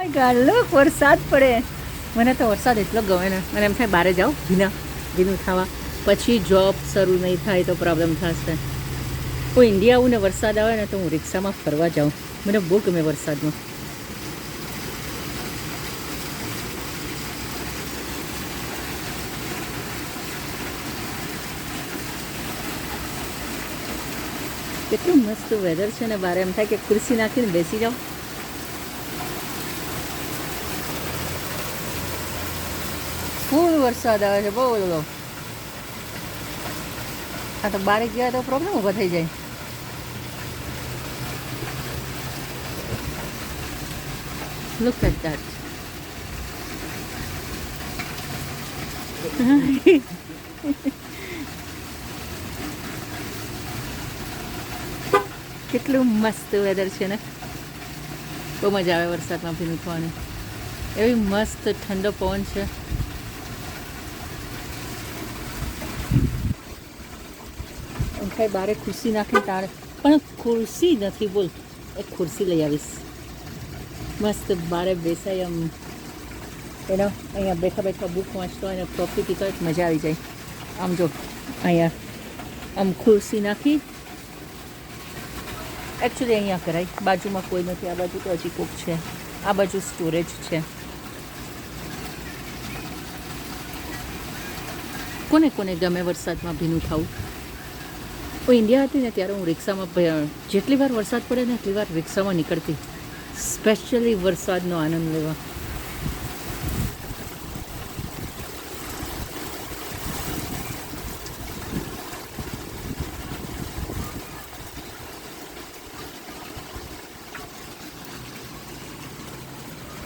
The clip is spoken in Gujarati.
માય ગોડ લુક વરસાદ પડે. મને તો વરસાદ એટલો ગમે ને અને એમ થાય બહાર જાઉં ભીનું થવા, પછી જોબ શરૂ નહીં થાય તો પ્રોબ્લેમ થશે. હું ઇન્ડિયા આવું ને વરસાદ આવે ને તો હું રિક્ષામાં ફરવા જાઉં. મને બહુ ગમે વરસાદમાં. કેટલું મસ્ત વેધર છે ને બહાર, એમ થાય કે ખુરશી નાખીને બેસી જાઉં. ફૂલ વરસાદ આવે છે, બહુ બધો. હા તો બારે ગયા તો પ્રોબ્લેમ ઊભો થઈ જાય. Look at that. કેટલું મસ્ત વેધર છે ને. બહુ મજા આવે વરસાદમાં ભીનું થવાની. એવી મસ્ત ઠંડો પવન છે. કઈ બારે ખુરશી નાખીને તારે, પણ ખુરશી નથી, બોલ. એક ખુરશી લઈ આવીશ. મસ્ત બારે બેસાય આમ એનો, અહીંયા બેઠા બેઠા બુક વાંચતો હોય ને કોફી પીતો હોય મજા આવી જાય. આમ જો અહીંયા આમ ખુરશી નાખી. એકચ્યુઅલી અહીંયા કરાય, બાજુમાં કોઈ નથી. આ બાજુ તો હજી કોક છે, આ બાજુ સ્ટોરેજ છે. કોને કોને ગમે વરસાદમાં ભીનું થવું. હું ઇન્ડિયા હતી ને ત્યારે હું રિક્ષામાં, જેટલી વાર વરસાદ પડે ને એટલી વાર રિક્ષામાં નીકળતી, સ્પેશિયલી વરસાદનો આનંદ લેવા.